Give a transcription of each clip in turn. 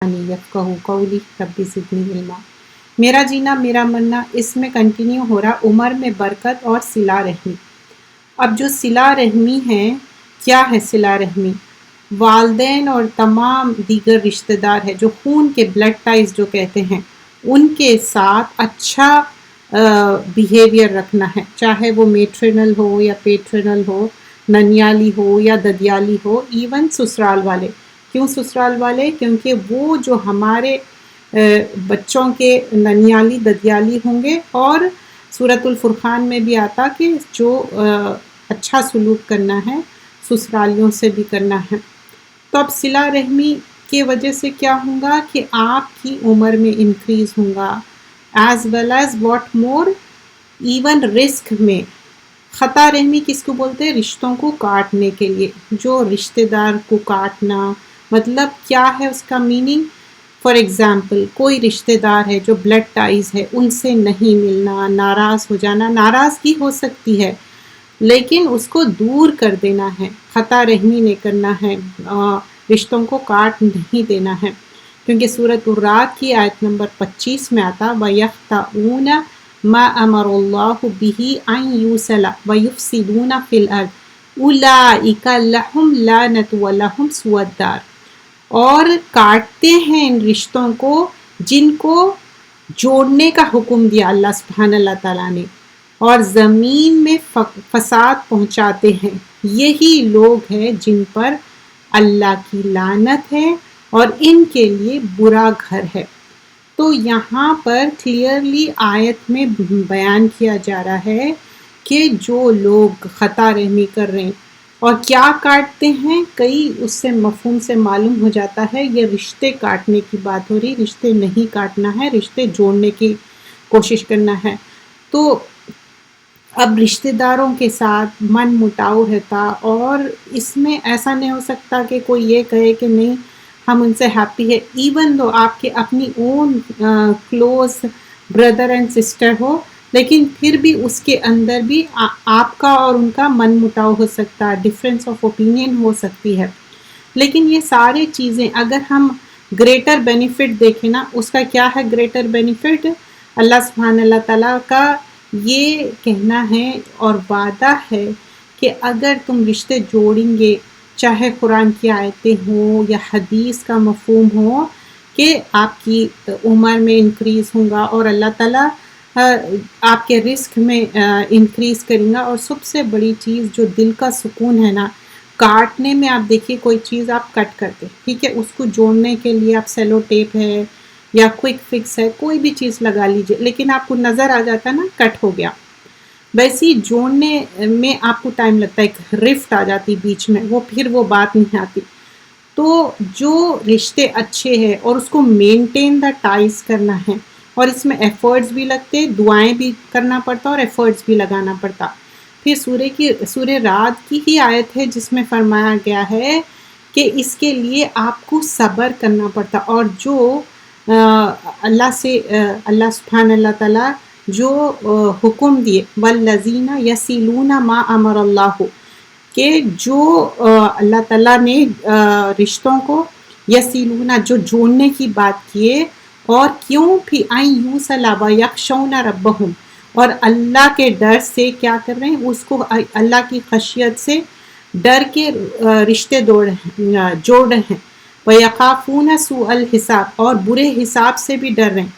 لسانی یفقہوا قولی رب زدنی علما۔ میرا جینا میرا مرنا، اس میں کنٹینیو ہو رہا عمر میں برکت اور صلہ رحمی۔ اب جو صلہ رحمی ہے، کیا ہے صلہ رحمی؟ والدین اور تمام دیگر رشتہ دار ہے جو خون کے بلڈ ٹائز جو کہتے ہیں، ان کے ساتھ اچھا بیہیویئر رکھنا ہے، چاہے وہ میٹرنل ہو یا پیٹرنل ہو، ننیالی ہو یا ددیالی ہو، ایون سسرال والے۔ کیوں سسرال والے؟ کیونکہ وہ جو ہمارے بچوں کے ننیالی ددیالی ہوں گے، اور سورۃ الفرقان میں بھی آتا کہ جو اچھا سلوک کرنا ہے سسرالیوں سے بھی کرنا ہے۔ تو اب صلہ رحمی کی وجہ سے کیا ہوگا کہ آپ کی عمر میں انکریز ہوگا، as well as what more, even رزق میں۔ خطا رحمی کس کو بولتے ہیں؟ رشتوں کو کاٹنے کے لیے، جو رشتہ دار کو کاٹنا، مطلب کیا ہے اس کا میننگ؟ فار ایگزامپل کوئی رشتہ دار ہے جو بلڈ ٹائز ہے، ان سے نہیں ملنا، ناراض ہو جانا، ناراضگی ہو سکتی ہے لیکن اس کو دور کر دینا ہے، خطا رحمی نہیں کرنا ہے، رشتوں کو کاٹ نہیں دینا ہے، کیونکہ سورۃ الرعد کی آیت نمبر 25 میں آتا وَيَقْطَعُونَ مَا أَمَرَ اللَّهُ بِهِ أَن يُوصَلَ وَيُفْسِدُونَ فِي الْأَرْضِ أُولَٰئِكَ لَهُمْ لَعْنَةُ وَلَهُمْ سُوءُ الدَّارِ۔ اور کاٹتے ہیں ان رشتوں کو جن کو جوڑنے کا حکم دیا اللہ سبحانہ اللہ تعالیٰ نے، اور زمین میں فساد پہنچاتے ہیں، یہی لوگ ہیں جن پر اللہ کی لعنت ہے اور ان کے لیے برا گھر ہے۔ تو یہاں پر کلیئرلی آیت میں بیان کیا جا رہا ہے کہ جو لوگ خطا رحمی کر رہے ہیں اور کیا کاٹتے ہیں، کئی اس سے مفہوم سے معلوم ہو جاتا ہے یہ رشتے کاٹنے کی بات ہو رہی، رشتے نہیں کاٹنا ہے، رشتے جوڑنے کی کوشش کرنا ہے۔ تو اب رشتہ داروں کے ساتھ من مٹاؤ رہتا، اور اس میں ایسا نہیں ہو سکتا کہ کوئی یہ کہے کہ نہیں ہم ان سے ہیپی ہے، ایون دو آپ کے اپنی اون کلوز بردر اینڈ سسٹر ہو، لیکن پھر بھی اس کے اندر بھی آپ کا اور ان کا من مٹاؤ ہو سکتا ہے، ڈفرینس آف اوپینین ہو سکتی ہے۔ لیکن یہ سارے چیزیں اگر ہم گریٹر بینیفٹ دیکھیں نا، اس کا کیا ہے گریٹر بینیفٹ؟ اللہ سبحانہ اللہ تعالیٰ کا یہ کہنا ہے اور وعدہ ہے کہ اگر تم رشتے جوڑیں گے، چاہے قرآن کی آیتیں ہوں یا حدیث کا مفہوم ہو کہ آپ کی عمر میں انکریز ہوگا اور اللہ تعالیٰ آپ کے رزق میں انکریز کریں گا، اور سب سے بڑی چیز جو دل کا سکون ہے نا، کاٹنے میں آپ دیکھیے کوئی چیز آپ کٹ کرتے، ٹھیک ہے، اس کو جوڑنے کے لیے آپ سیلو ٹیپ ہے یا کوئک فکس ہے، کوئی بھی چیز لگا لیجئے، لیکن آپ کو نظر آ جاتا نا کٹ ہو گیا۔ ویسے جوڑنے میں آپ کو ٹائم لگتا ہے، ایک رفٹ آ جاتی بیچ میں، وہ پھر وہ بات نہیں آتی۔ تو جو رشتے اچھے ہیں اور اس کو مینٹین دا ٹائز کرنا ہے، اور اس میں ایفرٹس بھی لگتے، دعائیں بھی کرنا پڑتا اور ایفرٹس بھی لگانا پڑتا۔ پھر سورہ رعد کی ہی آیت ہے جس میں فرمایا گیا ہے کہ اس کے لیے آپ کو صبر کرنا پڑتا، اور جو اللہ سبحانہ اللہ تعالیٰ جو حکم دیے والذین یصلون ما امر اللہ، کہ جو اللہ تعالیٰ نے رشتوں کو یصلون جو جوڑنے کی بات کیے، اور کیوں بھی ان یوصل ویخشون ربہم، اور اللہ کے ڈر سے کیا کر رہے ہیں، اس کو اللہ کی خشیت سے ڈر کے رشتے جوڑ رہے ہیں، وَيَخَافُونَ سُوءَ الْحِسَابِ، اور برے حساب سے بھی ڈر رہے ہیں۔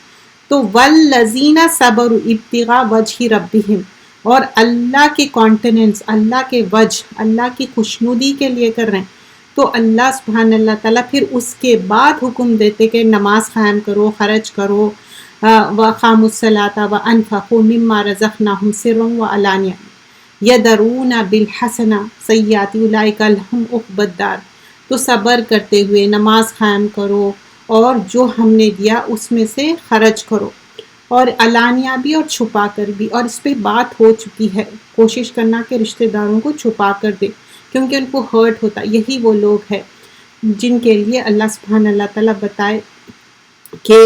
تو وَالَّذِينَ صَبَرُوا ابْتِغَاءَ وَجْهِ رَبِّهِمْ، اور اللہ کے کانٹیننس، اللہ کے وجہ، اللہ کی خوشنودی کے لیے کر رہے ہیں، تو اللہ سبحانہ اللہ تعالیٰ پھر اس کے بعد حکم دیتے کہ نماز قائم کرو، خرچ کرو، وَأَقَامُوا الصَّلَاةَ وَأَنفَقُوا مِمَّا رَزَقْنَاهُمْ سِرًّا وَعَلَانِيَةً يَدْرُونَ بِالْحَسَنَةِ سَیِّئَةِ أُولَٰئِکَ لَهُمْ عُقْبَى الدَّارِ۔ تو صبر کرتے ہوئے نماز قائم کرو، اور جو ہم نے دیا اس میں سے خرچ کرو، اور علانیہ بھی اور چھپا کر بھی، اور اس پہ بات ہو چکی ہے، کوشش کرنا کہ رشتہ داروں کو چھپا کر دے، کیونکہ ان کو ہرٹ ہوتا، یہی وہ لوگ ہیں جن کے لیے اللہ سبحانہ اللہ تعالیٰ بتائے کہ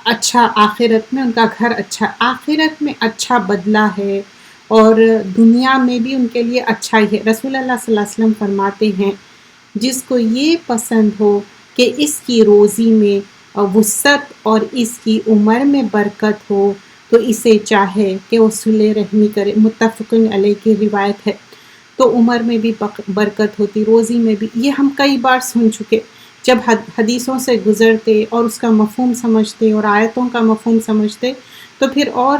اچھا آخرت میں ان کا گھر اچھا، آخرت میں اچھا بدلہ ہے، اور دنیا میں بھی ان کے لیے اچھا ہی ہے۔ رسول اللہ صلی اللہ علیہ وسلم فرماتے ہیں جس کو یہ پسند ہو کہ اس کی روزی میں وسعت اور اس کی عمر میں برکت ہو تو اسے چاہے کہ وہ صلح رحمی کرے۔ متفقن علیہ کی روایت ہے۔ تو عمر میں بھی برکت ہوتی، روزی میں بھی۔ یہ ہم کئی بار سن چکے، جب حدیثوں سے گزرتے اور اس کا مفہوم سمجھتے اور آیتوں کا مفہوم سمجھتے تو پھر اور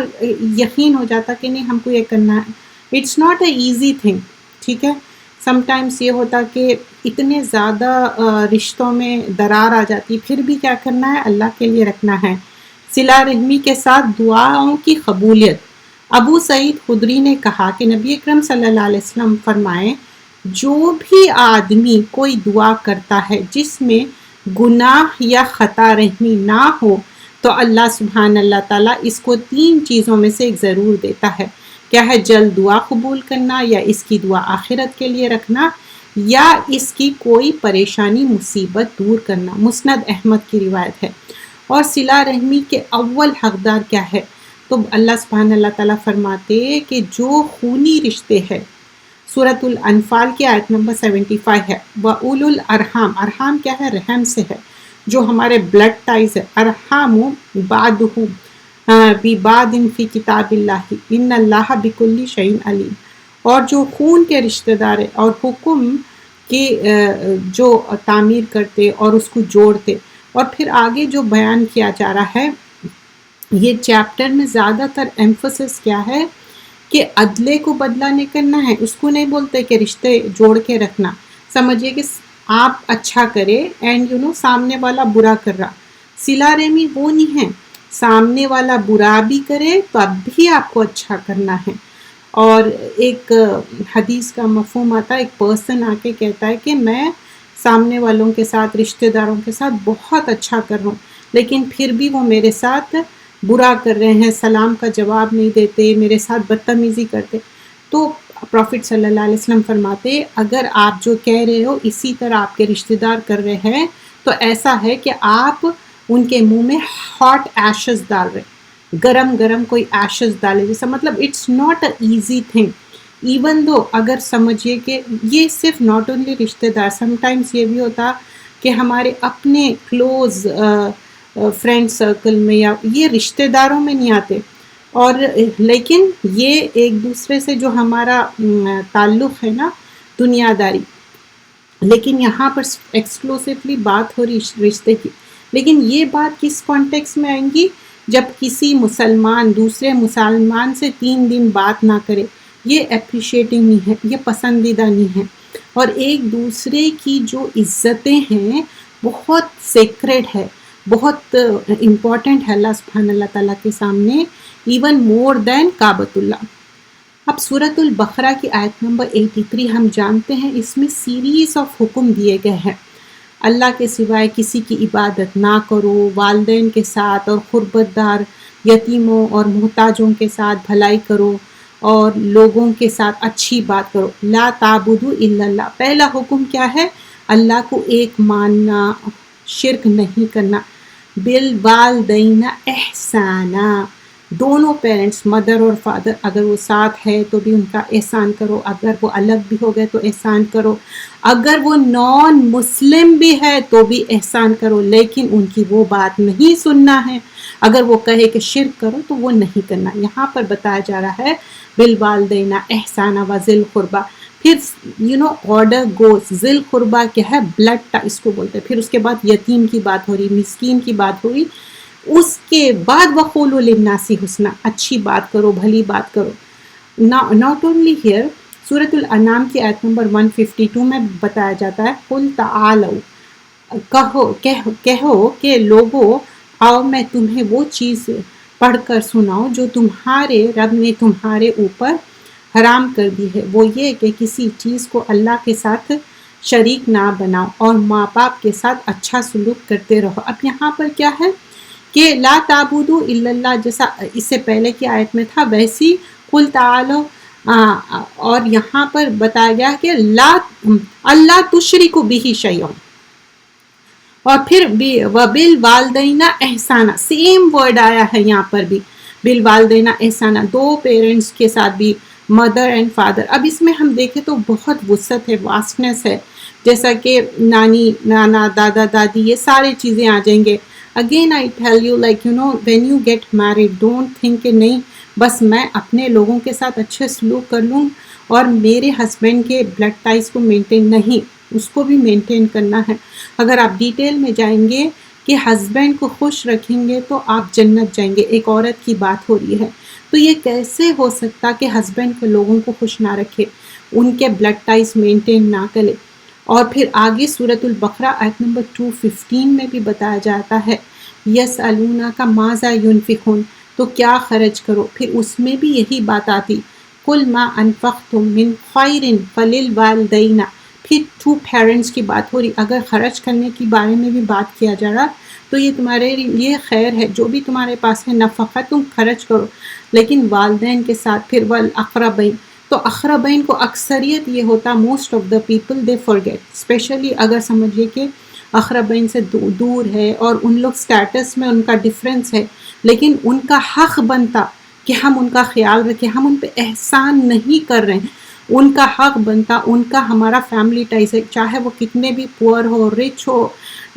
یقین ہو جاتا کہ نہیں ہم کو یہ کرنا ہے۔ It's not a easy thing, ٹھیک ہے۔ سم ٹائمس یہ ہوتا کہ اتنے زیادہ رشتوں میں درار آ جاتی، پھر بھی کیا کرنا ہے؟ اللہ کے لیے رکھنا ہے۔ صلہ رحمی کے ساتھ دعاؤں کی قبولیت۔ ابو سعید خدری نے کہا کہ نبی اکرم صلی اللہ علیہ وسلم فرمائے، جو بھی آدمی کوئی دعا کرتا ہے جس میں گناہ یا خطا رحمی نہ ہو تو اللہ سبحان اللہ تعالیٰ اس کو 3 چیزوں میں سے ایک ضرور دیتا ہے۔ کیا ہے؟ جلد دعا قبول کرنا، یا اس کی دعا آخرت کے لیے رکھنا، یا اس کی کوئی پریشانی مصیبت دور کرنا۔ مسند احمد کی روایت ہے۔ اور صلہ رحمی کے اول حقدار کیا ہے؟ تو اللہ سبحانہ اللہ تعالیٰ فرماتے کہ جو خونی رشتے ہیں، سورۃ الانفال کی آیت نمبر 75 ہے، وَأُولُو الْأَرْحَامِ، ارحام کیا ہے؟ رحم سے ہے، جو ہمارے بلڈ ٹائز ہے۔ ارحام بعدہم ببعض فی کتاب اللہ ان اللہ بکل شیء علیم۔ اور جو خون کے رشتہ دار ہیں اور حکم کے جو تعمیر کرتے اور اس کو جوڑتے۔ اور پھر آگے جو بیان کیا جا رہا ہے یہ چیپٹر میں زیادہ تر ایمفسس کیا ہے کہ عدلے کو بدلہ نہیں کرنا ہے، اس کو نہیں بولتے کہ رشتے جوڑ کے رکھنا۔ سمجھیے کہ آپ اچھا کرے اینڈ سامنے والا برا کر رہا، صلہ رحمی وہ نہیں ہے، سامنے والا برا بھی کرے تو اب بھی آپ کو اچھا کرنا ہے۔ اور ایک حدیث کا مفہوم آتا ہے، ایک پرسن آ کے کہتا ہے کہ میں سامنے والوں کے ساتھ، رشتہ داروں کے ساتھ بہت اچھا کر رہا ہوں، لیکن پھر بھی وہ میرے ساتھ برا کر رہے ہیں، سلام کا جواب نہیں دیتے، میرے ساتھ بدتمیزی کرتے۔ تو پروفٹ صلی اللہ علیہ وسلم فرماتے اگر آپ جو کہہ رہے ہو اسی طرح آپ کے رشتہ دار کر رہے ہیں تو ایسا ہے کہ آپ ان کے منہ میں ہاٹ ایشز ڈال رہے، گرم گرم کوئی ایشز ڈالے جیسا۔ مطلب it's not a easy thing, even though اگر سمجھیے کہ یہ صرف ناٹ اونلی رشتہ دار، سم ٹائمس یہ بھی ہوتا کہ ہمارے اپنے کلوز فرینڈ سرکل میں یا یہ رشتہ داروں میں نہیں آتے، اور لیکن یہ ایک دوسرے سے جو ہمارا تعلق ہے نا دنیا داری، لیکن یہاں پر ایکسکلوسیولی بات ہو رہی رشتے کی۔ لیکن یہ بات کس کانٹیکس میں آئیں گی؟ جب کسی مسلمان دوسرے مسلمان سے 3 دن بات نہ کرے، یہ اپریشیٹنگ نہیں ہے، یہ پسندیدہ نہیں ہے۔ اور ایک دوسرے کی جو عزتیں ہیں بہت سیکریڈ ہے، بہت امپورٹنٹ ہے اللہ سبحانہ اللہ تعالیٰ کے سامنے، ایون مور دین کعبۃ اللہ۔ اب سورۃ البقرہ کی آیت نمبر 83 ہم جانتے ہیں، اس میں سیریز آف حکم دیے گئے ہیں۔ اللہ کے سوائے کسی کی عبادت نہ کرو، والدین کے ساتھ اور قربت دار یتیموں اور محتاجوں کے ساتھ بھلائی کرو، اور لوگوں کے ساتھ اچھی بات کرو۔ لا تعبدوا الا اللہ، پہلا حکم کیا ہے؟ اللہ کو ایک ماننا، شرک نہیں کرنا۔ بالوالدین احسانا، دونوں پیرنٹس مدر اور فادر اگر وہ ساتھ ہے تو بھی ان کا احسان کرو، اگر وہ الگ بھی ہو گئے تو احسان کرو، اگر وہ نان مسلم بھی ہے تو بھی احسان کرو، لیکن ان کی وہ بات نہیں سننا ہے، اگر وہ کہے کہ شرک کرو تو وہ نہیں کرنا۔ یہاں پر بتایا جا رہا ہے بالوالدین احسانا وذی القربیٰ، پھر آرڈر گوز، ذی القربیٰ کیا ہے؟ بلڈ اس کو بولتے ہیں، پھر اس کے بعد یتیم کی بات ہو رہی، مسکین کی بات ہو رہی، اس کے بعد وقولوا للناس حسنا، اچھی بات کرو، بھلی بات کرو۔ ناٹ اونلی ہیئر، سورۃ الانعام کی آیت نمبر 152 میں بتایا جاتا ہے قل تعالوا، کہو کہ لوگو آؤ میں تمہیں وہ چیز پڑھ کر سناؤں جو تمہارے رب نے تمہارے اوپر حرام کر دی ہے، وہ یہ کہ کسی چیز کو اللہ کے ساتھ شریک نہ بناؤ، اور ماں باپ کے ساتھ اچھا سلوک کرتے رہو۔ اب یہاں پر کیا ہے کہ لا تعبدوا الا اللہ، جیسا اس سے پہلے کی آیت میں تھا ویسی قل تعالوا، اور یہاں پر بتایا گیا کہ اللہ تشرکوا بہ شیئا، اور پھر وبالوالدین احسانا، سیم ورڈ آیا ہے یہاں پر بھی بالوالدین احسانا، 2 پیرنٹس کے ساتھ بھی، مدر اینڈ فادر۔ اب اس میں ہم دیکھیں تو بہت وسعت ہے، واسٹنس ہے، جیسا کہ نانی نانا دادا دادی یہ سارے چیزیں آ جائیں گے. Again I tell you like you know when you get married don't think کہ نہیں بس میں اپنے لوگوں کے ساتھ اچھے سلوک کر لوں اور میرے ہسبینڈ کے بلڈ ٹائز کو مینٹین نہیں, اس کو بھی مینٹین کرنا ہے. اگر آپ ڈیٹیل میں جائیں گے کہ ہسبینڈ کو خوش رکھیں گے تو آپ جنت جائیں گے. ایک عورت کی بات ہو رہی ہے, تو یہ کیسے ہو سکتا کہ ہسبینڈ کے لوگوں کو خوش نہ رکھے, ان کے بلڈ ٹائز مینٹین نہ کرے. اور پھر آگے سورۃ البقرہ آیت نمبر 215 میں بھی بتایا جاتا ہے یسألونک ماذا ینفقون, تو کیا خرچ کرو. پھر اس میں بھی یہی بات آتی قل ما انفقتم من خیر فللوالدین. پھر 2 پیرنٹس کی بات ہو رہی, اگر خرچ کرنے کے بارے میں بھی بات کیا جا رہا تو یہ تمہارے لیے خیر ہے, جو بھی تمہارے پاس ہے نفقہ تم خرچ کرو, لیکن والدین کے ساتھ. پھر والاقربین, تو اقربین کو اکثریت یہ ہوتا most of the people they forget, especially اگر سمجھیے کہ اقربین سے دور ہے اور ان لوگ سٹیٹس میں ان کا ڈفرینس ہے, لیکن ان کا حق بنتا کہ ہم ان کا خیال رکھیں, ہم ان پہ احسان نہیں کر رہے ہیں, ان کا حق بنتا, ان کا ہمارا فیملی ٹائز ہے, چاہے وہ کتنے بھی پور ہو رچ ہو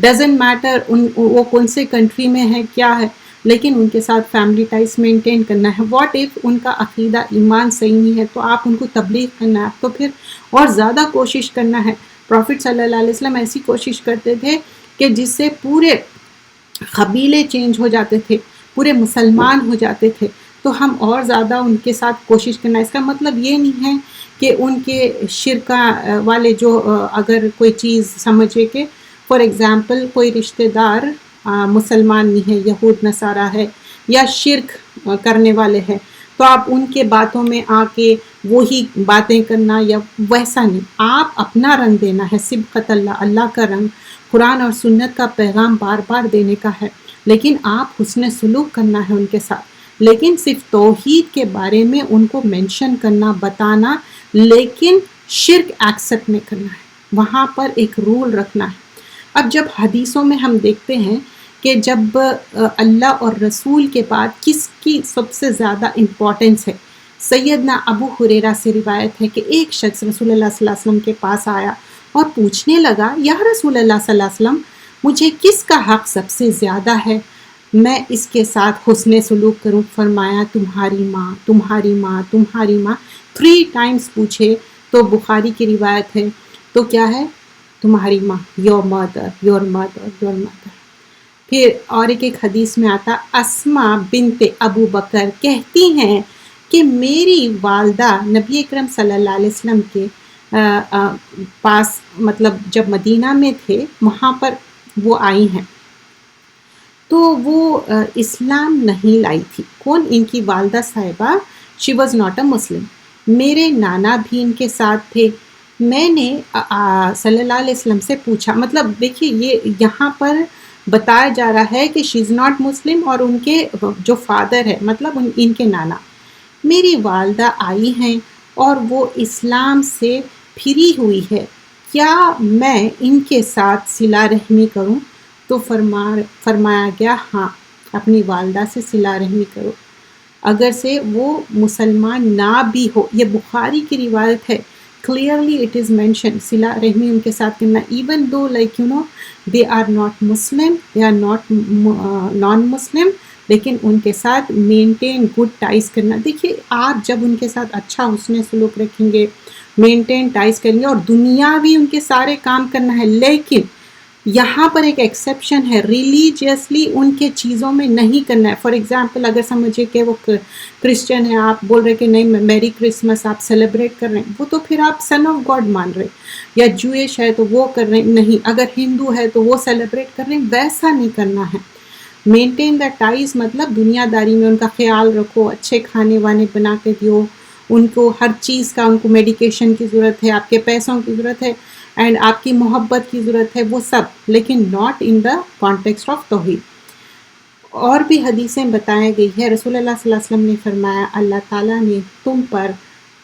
ڈزنٹ میٹر وہ کون سے کنٹری میں ہے کیا ہے, لیکن ان کے ساتھ فیملی ٹائز مینٹین کرنا ہے. واٹ ایف ان کا عقیدہ ایمان صحیح نہیں ہے تو آپ ان کو تبلیغ کرنا ہے, تو پھر اور زیادہ کوشش کرنا ہے. پروفٹ صلی اللہ علیہ وسلم ایسی کوشش کرتے تھے کہ جس سے پورے قبیلے چینج ہو جاتے تھے, پورے مسلمان ہو جاتے تھے. تو ہم اور زیادہ ان کے ساتھ کوشش کرنا. اس کا مطلب یہ نہیں ہے کہ ان کے شرکا والے جو اگر کوئی چیز سمجھے کہ فار ایگزامپل کوئی رشتہ دار مسلمان نہیں ہے, یہود نصارہ ہے یا شرک کرنے والے ہیں, تو آپ ان کے باتوں میں آ کے وہی باتیں کرنا یا ویسا نہیں. آپ اپنا رنگ دینا ہے, صبغت اللہ, اللہ کا رنگ, قرآن اور سنت کا پیغام بار بار دینے کا ہے, لیکن آپ حسن سلوک کرنا ہے ان کے ساتھ. لیکن صرف توحید کے بارے میں ان کو مینشن کرنا بتانا, لیکن شرک ایکسیپٹ نہیں کرنا ہے, وہاں پر ایک رول رکھنا ہے. اب جب حدیثوں میں ہم دیکھتے ہیں کہ جب اللہ اور رسول کے بعد کس کی سب سے زیادہ امپورٹنس ہے, سیدنا ابو ہریرہ سے روایت ہے کہ ایک شخص رسول اللہ صلی اللہ علیہ وسلم کے پاس آیا اور پوچھنے لگا یا رسول اللہ صلی اللہ علیہ وسلم مجھے کس کا حق سب سے زیادہ ہے, میں اس کے ساتھ حسن سلوک کروں. فرمایا تمہاری ماں, تمہاری ماں, تمہاری ماں. 3 times پوچھے تو بخاری کی روایت ہے, تو کیا ہے تمہاری ماں, your mother, your mother, your mother. پھر اور ایک حدیث میں آتا اسما بنت ابو بکر کہتی ہیں کہ میری والدہ نبی اکرم صلی اللہ علیہ وسلم کے پاس مطلب جب مدینہ میں تھے وہاں پر وہ آئی ہیں, تو وہ اسلام نہیں لائی تھی. کون؟ ان کی والدہ صاحبہ. شی واز ناٹ اے مسلم. میرے نانا بھی ان کے ساتھ تھے. میں نے صلی اللہ علیہ وسلم سے پوچھا, مطلب دیکھیے یہ یہاں پر بتایا جا رہا ہے کہ شی از ناٹ مسلم, اور ان کے جو فادر ہے مطلب ان کے نانا, میری والدہ آئی ہیں اور وہ اسلام سے پھری ہوئی ہے, کیا میں ان کے ساتھ صلہ رحمی کروں؟ تو فرمایا گیا ہاں, اپنی والدہ سے صلہ رحمی کرو اگر سے وہ مسلمان نہ بھی ہو. یہ بخاری کی روایت ہے, clearly it is mentioned صلہ رحمی ان کے ساتھ کرنا, even though like you know they are not Muslim, they are not non-Muslim, لیکن ان کے ساتھ مینٹین گڈ ٹائز کرنا. دیکھیے آپ جب ان کے ساتھ اچھا حسن سلوک رکھیں گے, مینٹین ٹائز کریں گے, اور دنیاوی ان کے سارے کام کرنا ہے, لیکن یہاں پر ایک ایکسیپشن ہے, ریلیجیسلی ان کے چیزوں میں نہیں کرنا ہے. فار ایگزامپل اگر سمجھے کہ وہ کرسچن ہے, آپ بول رہے کہ نہیں میری کرسمس آپ سیلیبریٹ کر رہے ہیں, وہ تو پھر آپ سن آف گاڈ مان رہے. یا جوئش ہے تو وہ کر رہے ہیں, نہیں. اگر ہندو ہے تو وہ سیلیبریٹ کر رہے ہیں, ویسا نہیں کرنا ہے. مینٹین دا ٹائز مطلب دنیا داری میں ان کا خیال رکھو, اچھے کھانے وانے بنا کے دیو ان کو, ہر چیز کا ان کو میڈیکیشن کی ضرورت ہے, آپ کے پیسوں کی ضرورت ہے, اینڈ آپ کی محبت کی ضرورت ہے, وہ سب, لیکن not in the context of توحید. اور بھی حدیثیں بتائی گئی ہے, رسول اللہ صلی اللہ علیہ وسلم نے فرمایا اللہ تعالیٰ نے تم پر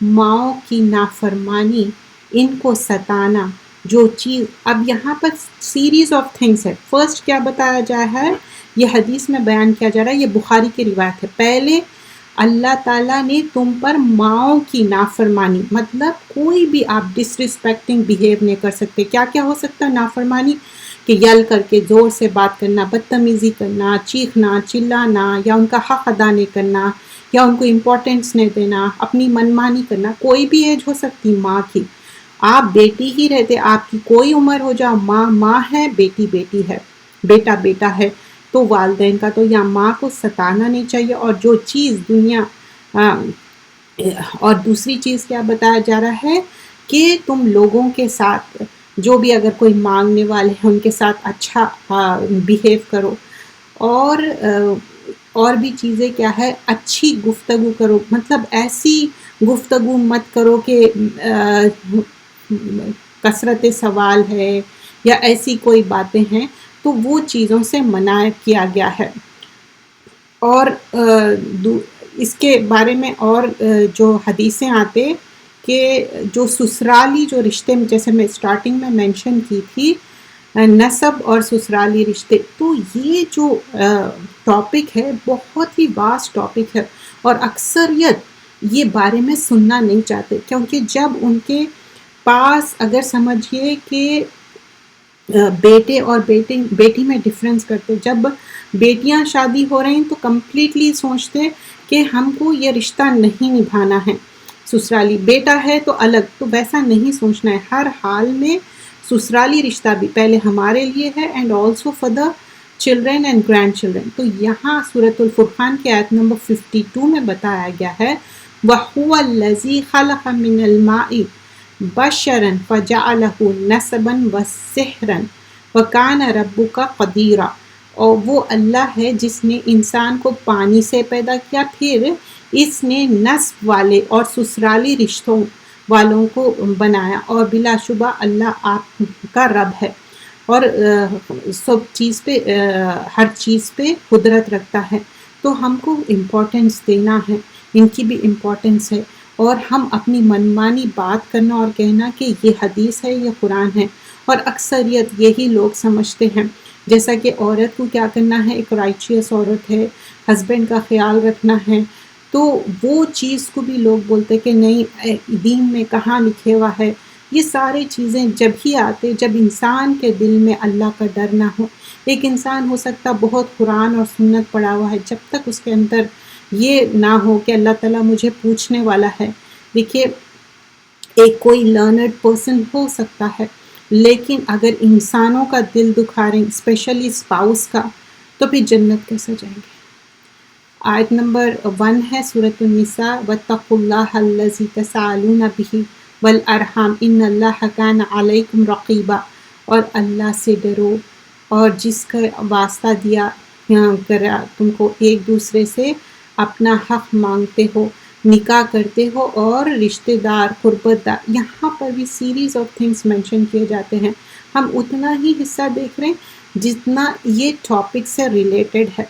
ماؤں کی نافرمانی, ان کو ستانا, جو چیز. اب یہاں پر سیریز آف تھنگس ہے. فرسٹ کیا بتایا جا ہے, یہ حدیث میں بیان کیا جا رہا ہے, یہ بخاری کی روایت ہے. پہلے اللہ تعالیٰ نے تم پر ماؤں کی نافرمانی، مطلب کوئی بھی آپ ڈس ریسپیکٹنگ بیہیو نہیں کر سکتے. کیا کیا ہو سکتا ہے نافرمانی؟ کہ یل کر کے زور سے بات کرنا، بدتمیزی کرنا، چیخنا، چلانا، یا ان کا حق ادا نہیں کرنا، یا ان کو امپورٹنس نہیں دینا، اپنی منمانی کرنا. کوئی بھی ایج ہو سکتی ماں کی. آپ بیٹی ہی رہتے، آپ کی کوئی عمر ہو جاؤ، ماں ماں ہے، بیٹی بیٹی ہے، بیٹا بیٹا ہے. تو والدین کا تو یا ماں کو ستانا نہیں چاہیے. اور جو چیز دنیا اور دوسری چیز کیا بتایا جا رہا ہے کہ تم لوگوں کے ساتھ جو بھی اگر کوئی مانگنے والے ہیں ان کے ساتھ اچھا بیہیو کرو. اور بھی چیزیں کیا ہے، اچھی گفتگو کرو. مطلب ایسی گفتگو مت کرو کہ کثرت سوال ہے یا ایسی کوئی باتیں ہیں، تو وہ چیزوں سے منع کیا گیا ہے. اور اس کے بارے میں اور جو حدیثیں آتے کہ جو سسرالی جو رشتے میں، جیسے میں اسٹارٹنگ میں مینشن کی تھی نسب اور سسرالی رشتے، تو یہ جو ٹاپک ہے بہت ہی واسٹ ٹاپک ہے، اور اکثریت یہ بارے میں سننا نہیں چاہتے. کیونکہ جب ان کے پاس اگر سمجھیے کہ بیٹے اور بیٹی میں ڈفرینس کرتے، جب بیٹیاں شادی ہو رہی ہیں تو کمپلیٹلی سوچتے کہ ہم کو یہ رشتہ نہیں نبھانا ہے سسرالی. بیٹا ہے تو الگ، تو ویسا نہیں سوچنا ہے. ہر حال میں سسرالی رشتہ بھی پہلے ہمارے لیے ہے، and also for the children and grand children. تو یہاں سورۃ الفرقان کی آیت نمبر 52 میں بتایا گیا ہے وَهُوَ الَّذِي خَلَقَ مِنَ الْمَاءِ بَشَرًا فَجَعَلَهُ نَسَبًا وَسِحْرًا وَكَانَ رَبُّكَ قَدِيرًا. اور وہ اللہ ہے جس نے انسان کو پانی سے پیدا کیا، پھر اس نے نسب والے اور سسرالی رشتوں والوں کو بنایا، اور بلا شبہ اللہ آپ کا رب ہے اور سب چیز پہ ہر چیز پہ قدرت رکھتا ہے. تو ہم کو امپورٹنس دینا ہے، ان کی بھی امپورٹنس ہے. اور ہم اپنی منمانی بات کرنا اور کہنا کہ یہ حدیث ہے، یہ قرآن ہے، اور اکثریت یہی لوگ سمجھتے ہیں. جیسا کہ عورت کو کیا کرنا ہے، ایک رائچیس عورت ہے، ہسبینڈ کا خیال رکھنا ہے، تو وہ چیز کو بھی لوگ بولتے کہ نہیں دین میں کہاں لکھے ہوا ہے. یہ ساری چیزیں جب ہی آتے جب انسان کے دل میں اللہ کا ڈر نہ ہو. ایک انسان ہو سکتا بہت قرآن اور سنت پڑھا ہوا ہے، جب تک اس کے اندر یہ نہ ہو کہ اللہ تعالیٰ مجھے پوچھنے والا ہے. دیکھیے ایک کوئی لرنڈ پرسن ہو سکتا ہے، لیکن اگر انسانوں کا دل دکھا رہے ہیں، اسپیشلی اسپاؤس کا، تو پھر جنت کیسے جائیں گے؟ آیت نمبر 1 ہے سورۃ النساء وَاتَّقُوا اللَّهَ الَّذِي تَسَاءَلُونَ بِهِ وَالْأَرْحَامَ إِنَّ اللَّهَ كَانَ عَلَيْكُمْ رَقِيبًا. اور اللہ سے ڈرو، اور جس کا واسطہ دیا کرا تم کو ایک دوسرے سے اپنا حق مانگتے ہو، نکاح کرتے ہو اور رشتہ دار قربت دار. یہاں پر بھی سیریز آف تھنگس مینشن کیے جاتے ہیں. ہم اتنا ہی حصہ دیکھ رہے ہیں جتنا یہ ٹاپک سے ریلیٹڈ ہے.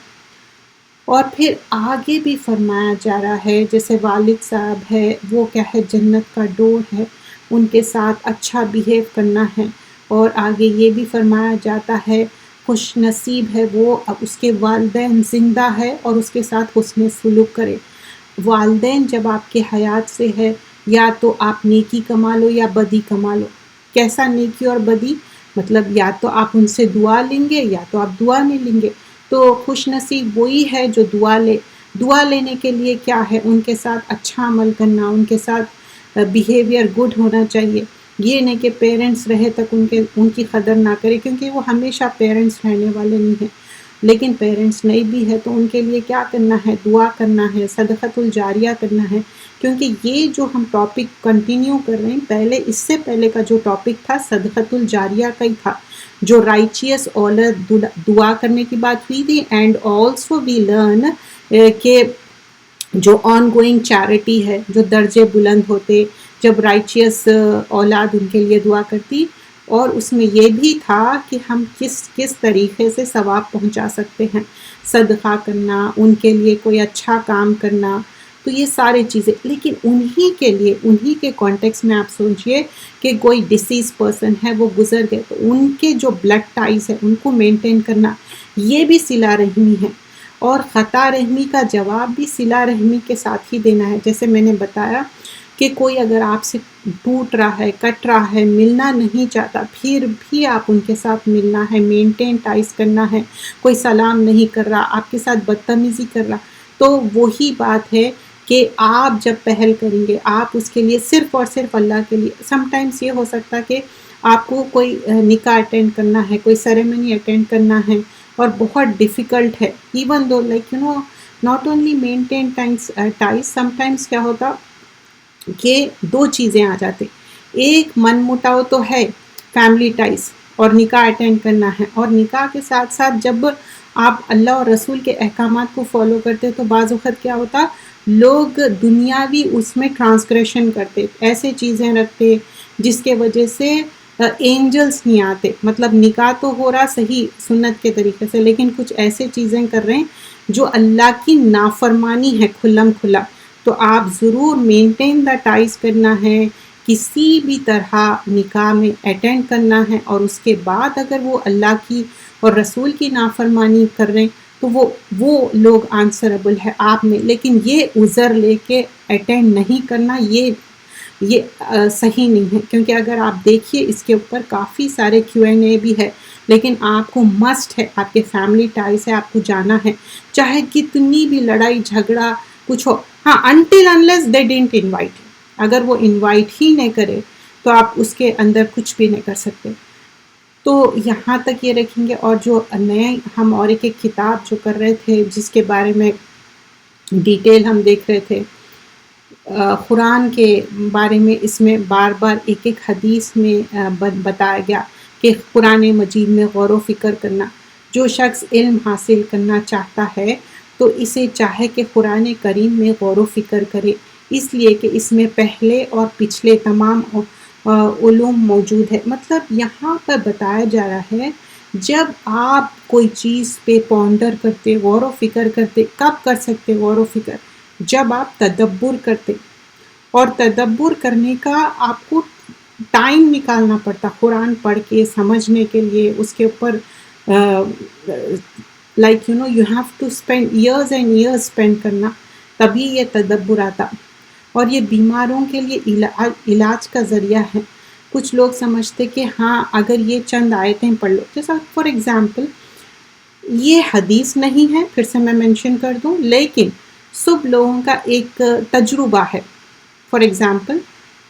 اور پھر آگے بھی فرمایا جا رہا ہے، جیسے والد صاحب ہے وہ کیا ہے، جنت کا ڈور ہے، ان کے ساتھ اچھا بیہیو کرنا ہے. اور آگے یہ بھی فرمایا جاتا ہے خوش نصیب ہے وہ اس کے والدین زندہ ہے اور اس کے ساتھ حسن سلوک کرے. والدین جب آپ کے حیات سے ہے، یا تو آپ نیکی کما لو یا بدی کما لو. کیسا نیکی اور بدی؟ مطلب یا تو آپ ان سے دعا لیں گے یا تو آپ دعا نہیں لیں گے. تو خوش نصیب وہی ہے جو دعا لے. دعا لینے کے لیے کیا ہے، ان کے ساتھ اچھا عمل کرنا، ان کے ساتھ بیہیویئر گڈ ہونا چاہیے. یہ نہیں کہ پیرنٹس رہے تک ان کی قدر نہ کرے، کیونکہ وہ ہمیشہ پیرنٹس رہنے والے نہیں ہیں. لیکن پیرنٹس نہیں بھی ہے تو ان کے لیے کیا کرنا ہے، دعا کرنا ہے، صدقۃ الجاریہ کرنا ہے. کیونکہ یہ جو ہم ٹاپک کنٹینیو کر رہے ہیں، پہلے اس سے پہلے کا جو ٹاپک تھا صدقۃ الجاریہ کا ہی تھا، جو رائچیس اولاد دعا کرنے کی بات ہوئی تھی. اینڈ آلسو وی لرن کہ جو آن گوئنگ چیریٹی ہے، جو درجے بلند ہوتے جب رائچیس اولاد ان کے لیے دعا کرتی. اور اس میں یہ بھی تھا کہ ہم کس طریقے سے ثواب پہنچا سکتے ہیں، صدقہ کرنا، ان کے لیے کوئی اچھا کام کرنا. تو یہ سارے چیزیں، لیکن انہی کے لیے، انہی کے کانٹیکس میں آپ سوچئے کہ کوئی ڈیسیز پرسن ہے، وہ گزر گئے، تو ان کے جو بلڈ ٹائز ہے ان کو مینٹین کرنا، یہ بھی صلہ رحمی ہے. اور خطا رحمی کا جواب بھی صلہ رحمی کے ساتھ ہی دینا ہے. جیسے میں نے بتایا کہ کوئی اگر آپ سے ٹوٹ رہا ہے، کٹ رہا ہے، ملنا نہیں چاہتا، پھر بھی آپ ان کے ساتھ ملنا ہے، مینٹین ٹائز کرنا ہے. کوئی سلام نہیں کر رہا، آپ کے ساتھ بدتمیزی کر رہا، تو وہی بات ہے کہ آپ جب پہل کریں گے، آپ اس کے لیے صرف اور صرف اللہ کے لیے. سم ٹائمس یہ ہو سکتا کہ آپ کو کوئی نکاح اٹینڈ کرنا ہے، کوئی سیریمنی اٹینڈ کرنا ہے اور بہت ڈیفیکلٹ ہے. Even though not only maintain ties, some times کیا ہوتا کہ دو چیزیں آ جاتے. ایک من مٹاؤ تو ہے، فیملی ٹائز اور نکاح اٹینڈ کرنا ہے، اور نکاح کے ساتھ ساتھ جب آپ اللہ اور رسول کے احکامات کو فالو کرتے تو بعض وقت کیا ہوتا، لوگ دنیاوی اس میں ٹرانسگریشن کرتے، ایسے چیزیں رکھتے جس کے وجہ سے اینجلس نہیں آتے. مطلب نکاح تو ہو رہا صحیح سنت کے طریقے سے، لیکن کچھ ایسے چیزیں کر رہے ہیں جو اللہ کی نافرمانی ہے کھلم کھلا. تو آپ ضرور مینٹین دا ٹائز کرنا ہے، کسی بھی طرح نکاح میں اٹینڈ کرنا ہے، اور اس کے بعد اگر وہ اللہ کی اور رسول کی نافرمانی کر رہے ہیں تو وہ لوگ آنسربل ہے آپ میں. لیکن یہ عذر لے کے اٹینڈ نہیں کرنا، یہ صحیح نہیں ہے. کیونکہ اگر آپ دیکھیے اس کے اوپر کافی سارے Q&A بھی ہے، لیکن آپ کو مسٹ ہے، آپ کے فیملی ٹائز ہے، آپ کو جانا ہے، چاہے کتنی بھی لڑائی جھگڑا کچھ ہو. ہاں until unless they didn't invite you. اگر وہ انوائٹ ہی نہیں کرے تو آپ اس کے اندر کچھ بھی نہیں کر سکتے. تو یہاں تک یہ رکھیں گے. اور جو نئے ہم اور ایک کتاب جو کر رہے تھے جس کے بارے میں ڈیٹیل ہم دیکھ رہے تھے، قرآن کے بارے میں، اس میں بار بار ایک حدیث میں بتایا گیا کہ قرآن مجید میں غور و فکر کرنا. جو شخص علم حاصل کرنا چاہتا ہے تو اسے چاہے کہ قرآن کریم میں غور و فکر کرے، اس لیے کہ اس میں پہلے اور پچھلے تمام علوم موجود ہے. مطلب یہاں پر بتایا جا رہا ہے جب آپ کوئی چیز پہ پونڈر کرتے، غور و فکر کرتے، کب کر سکتے غور و فکر؟ جب آپ تدبر کرتے. اور تدبر کرنے کا آپ کو ٹائم نکالنا پڑتا، قرآن پڑھ کے سمجھنے کے لیے، اس کے اوپر you have to spend years and years spend کرنا، تبھی یہ تدبر آتا. اور یہ بیماروں کے لیے علاج کا ذریعہ ہے. کچھ لوگ سمجھتے کہ ہاں اگر یہ چند آیتیں پڑھ لو، جیسا فار ایگزامپل یہ حدیث نہیں ہے، پھر سے میں مینشن کر دوں، لیکن سب لوگوں کا ایک تجربہ ہے. فار ایگزامپل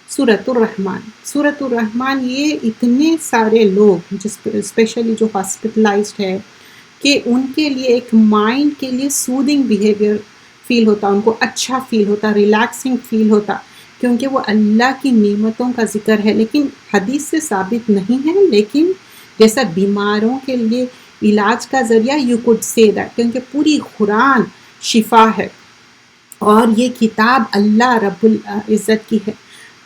سورۃ الرحمن. سورۃ الرحمن یہ اتنے سارے لوگ اسپیشلی جو ہاسپٹلائزڈ ہے کہ ان کے لیے ایک مائنڈ کے لیے سودنگ بیہیویئر فیل ہوتا، ان کو اچھا فیل ہوتا، ریلیکسنگ فیل ہوتا، کیونکہ وہ اللہ کی نعمتوں کا ذکر ہے. لیکن حدیث سے ثابت نہیں ہے، لیکن جیسا بیماروں کے لیے علاج کا ذریعہ یو کوڈ سے دیٹ، کیونکہ پوری قرآن شفا ہے اور یہ کتاب اللہ رب العزت کی ہے.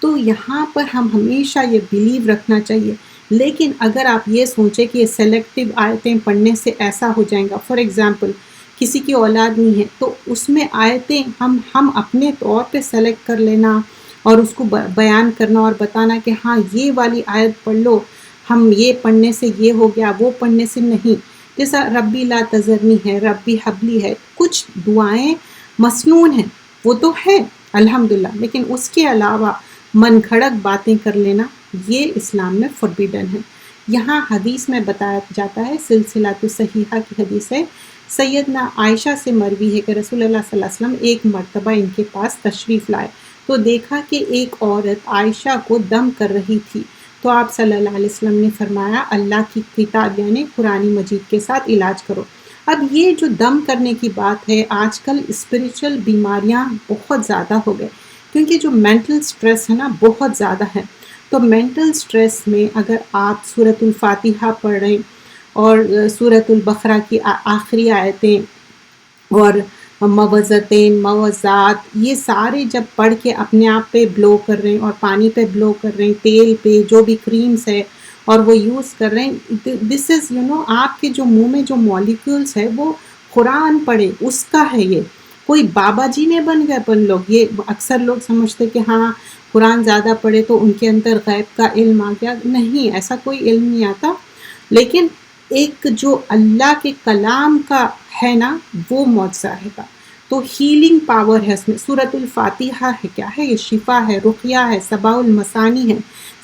تو یہاں پر ہم ہمیشہ یہ بلیو رکھنا چاہیے. لیکن اگر آپ یہ سوچیں کہ یہ سلیکٹیو آیتیں پڑھنے سے ایسا ہو جائیں گا، فار ایگزامپل کسی کی اولاد نہیں ہے تو اس میں آیتیں ہم اپنے طور پہ سلیکٹ کر لینا اور اس کو بیان کرنا اور بتانا کہ ہاں یہ والی آیت پڑھ لو، ہم یہ پڑھنے سے یہ ہو گیا، وہ پڑھنے سے نہیں. جیسا ربی لا تذرنی ہے، ربی حبلی ہے، کچھ دعائیں مسنون ہیں، وہ تو ہے الحمدللہ، لیکن اس کے علاوہ من گھڑت باتیں کر لینا یہ اسلام میں فوربیڈن ہے. یہاں حدیث میں بتایا جاتا ہے، سلسلۃ صحیحہ کی حدیث ہے، سیدنا عائشہ سے مروی ہے کہ رسول اللہ صلی اللہ علیہ وسلم ایک مرتبہ ان کے پاس تشریف لائے تو دیکھا کہ ایک عورت عائشہ کو دم کر رہی تھی. تو آپ صلی اللہ علیہ وسلم نے فرمایا اللہ کی کتاب یعنی قرآن مجید کے ساتھ علاج کرو. اب یہ جو دم کرنے کی بات ہے، آج کل اسپریچول بیماریاں بہت زیادہ ہو گئے، کیونکہ جو مینٹل سٹریس ہے نا بہت زیادہ ہے. تو مینٹل سٹریس میں اگر آپ سورۃ الفاتحہ پڑھ رہے ہیں اور سورۃ البقرہ کی آخری آیتیں اور موعظتین، موعظات، یہ سارے جب پڑھ کے اپنے آپ پہ بلو کر رہے ہیں اور پانی پہ بلو کر رہے ہیں، تیل پہ جو بھی کریمز ہے اور وہ یوز کر رہے ہیں، دس از آپ کے جو منہ میں جو مالیکولس ہے وہ قرآن پڑھے اس کا ہے. یہ کوئی بابا جی نے بن گئے اپن لوگ. یہ اکثر لوگ سمجھتے کہ ہاں قرآن زیادہ پڑھے تو ان کے اندر غیب کا علم آ گیا. نہیں، ایسا کوئی علم نہیں آتا. لیکن ایک جو اللہ کے کلام کا ہے نا وہ معجزہ رہے گا. تو ہیلنگ پاور ہے اس میں. سورۃ الفاتحہ ہے، کیا ہے یہ؟ شفا ہے، رقیہ ہے، سباء المثانی ہے،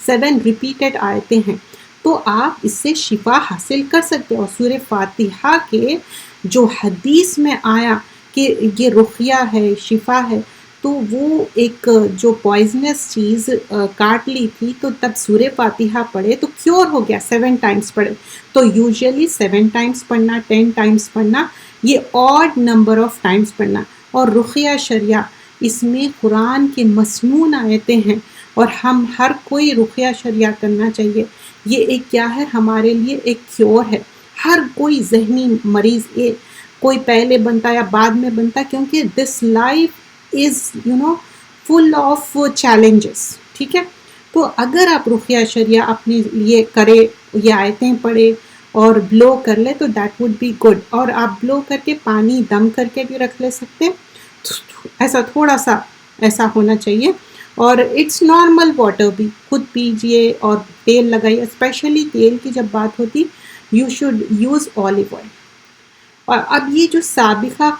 7 ریپیٹڈ آیتیں ہیں. تو آپ اس سے شفا حاصل کر سکتے ہو. سورہ فاتحہ کے جو حدیث میں آیا کہ یہ رقیہ ہے، شفا ہے، تو وہ ایک جو پوائزنس چیز کاٹ لی تھی تو تب سورہ فاتحہ پڑھے تو کیور ہو گیا. 7 ٹائمز پڑھے. تو یوزلی 7 ٹائمز پڑھنا، 10 ٹائمز پڑھنا، یہ آڈ نمبر آف ٹائمز پڑھنا. اور رقیہ شریعہ اس میں قرآن کی مسنون آیتیں ہیں اور ہم ہر کوئی رقیہ شریعہ کرنا چاہیے. یہ ایک کیا ہے؟ ہمارے لیے ایک کیور ہے. ہر کوئی ذہنی مریض کوئی پہلے بنتا یا بعد میں بنتا، کیونکہ this life is full of challenges. ٹھیک ہے، تو اگر آپ رقیہ شریعہ اپنے لیے کرے، یہ آیتیں پڑھے اور بلو کر لے تو دیٹ وڈ بی گڈ. اور آپ بلو کر کے پانی دم کر کے بھی رکھ لے سکتے، ایسا تھوڑا سا ایسا ہونا چاہیے. اور اٹس نارمل واٹر بھی خود پیجئے اور تیل لگائیے. اسپیشلی تیل کی جب بات ہوتی، you should use olive oil. اور اب یہ جو سابقہ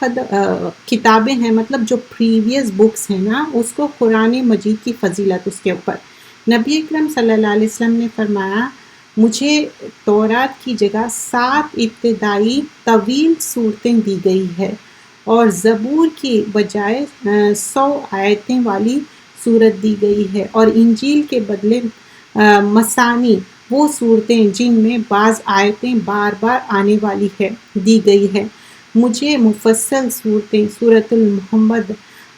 کتابیں ہیں، مطلب جو پریویس بکس ہیں نا، اس کو قرآن مجید کی فضیلت اس کے اوپر نبی اکرم صلی اللہ علیہ وسلم نے فرمایا، مجھے تورات کی جگہ 7 ابتدائی طویل صورتیں دی گئی ہے اور زبور کی بجائے 100 آیتیں والی صورت دی گئی ہے، اور انجیل کے بدلے مثانی وہ صورتیں جن میں بعض آیتیں بار بار آنے والی ہے دی گئی ہے. مجھے مفصل صورتیں سورۃ المحمد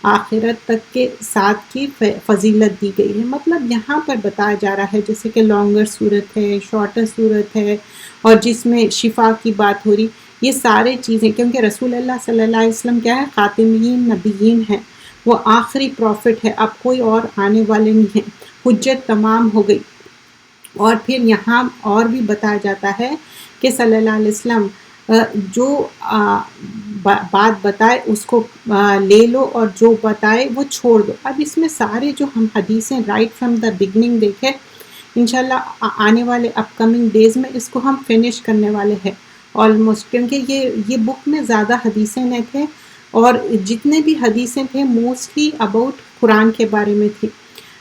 آخرت تک کے ساتھ کی فضیلت دی گئی ہے. مطلب یہاں پر بتایا جا رہا ہے جیسے کہ لانگر صورت ہے، شارٹر صورت ہے، اور جس میں شفا کی بات ہو رہی، یہ سارے چیزیں، کیونکہ رسول اللہ صلی اللہ علیہ وسلم کیا ہے؟ خاتمین نبیین ہیں، وہ آخری پروفٹ ہے، اب کوئی اور آنے والے نہیں ہیں، حجت تمام ہو گئی. اور پھر یہاں اور بھی بتایا جاتا ہے کہ صلی اللہ علیہ وسلم جو بات بتائے اس کو لے لو اور جو بتائے وہ چھوڑ دو. اب اس میں سارے جو ہم حدیثیں رائٹ فرام دا بگننگ دیکھیں، انشاءاللہ آنے والے اپ کمنگ ڈیز میں اس کو ہم فنش کرنے والے ہیں آلموسٹ، کیونکہ یہ بک میں زیادہ حدیثیں نہیں تھے، اور جتنے بھی حدیثیں تھے موسٹلی اباؤٹ قرآن کے بارے میں تھی.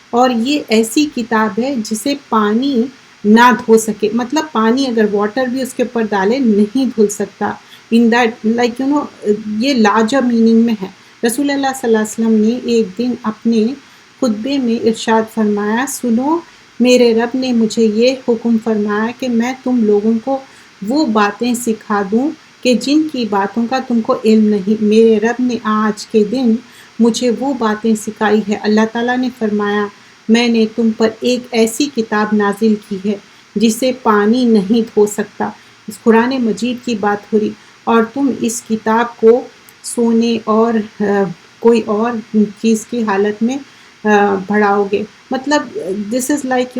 اور یہ ایسی کتاب ہے جسے پانی نہ دھو سکے، مطلب پانی اگر واٹر بھی اس کے اوپر ڈالے نہیں دھل سکتا. ان دیٹ لائک یہ لارجر میننگ میں ہے. رسول اللہ صلی اللہ علیہ وسلم نے ایک دن اپنے خطبے میں ارشاد فرمایا، سنو میرے رب نے مجھے یہ حکم فرمایا کہ میں تم لوگوں کو وہ باتیں سکھا دوں کہ جن کی باتوں کا تم کو علم نہیں. میرے رب نے آج کے دن مجھے وہ باتیں سکھائی ہے. اللہ تعالیٰ نے فرمایا، میں نے تم پر ایک ایسی کتاب نازل کی ہے جسے پانی نہیں دھو سکتا. اس قرآن مجید کی بات ہو رہی، اور تم اس کتاب کو سونے اور کوئی اور چیز کی حالت میں بڑھاؤ گے. مطلب دس از لائک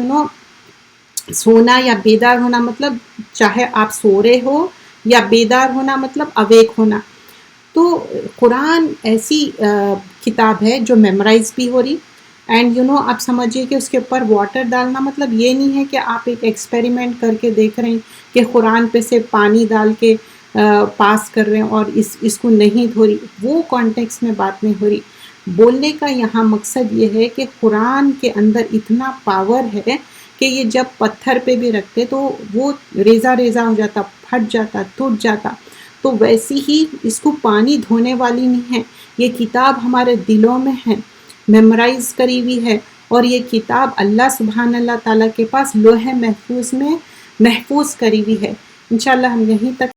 سونا یا بیدار ہونا، مطلب چاہے آپ سو رہے ہو یا بیدار ہونا، مطلب اویک ہونا. تو قرآن ایسی کتاب ہے جو میمورائز بھی ہو رہی، اینڈ آپ سمجھیے کہ اس کے اوپر واٹر ڈالنا مطلب یہ نہیں ہے کہ آپ ایک ایکسپیریمنٹ کر کے دیکھ رہے ہیں کہ قرآن پہ سے پانی ڈال کے پاس کر رہے ہیں اور اس کو نہیں دھو رہی. وہ کانٹیکس میں بات نہیں ہو رہی. بولنے کا یہاں مقصد یہ ہے کہ قرآن کے اندر اتنا پاور ہے کہ یہ جب پتھر پہ بھی رکھتے تو وہ ریزہ ریزہ ہو جاتا، پھٹ جاتا، ٹوٹ جاتا. تو ویسی ہی اس کو پانی دھونے والی نہیں ہے. یہ کتاب ہمارے دلوں میں ہے، میمورائز کری ہوئی ہے، اور یہ کتاب اللہ سبحان اللہ تعالیٰ کے پاس لوح محفوظ میں محفوظ کری ہوئی ہے. انشاءاللہ ہم یہیں تک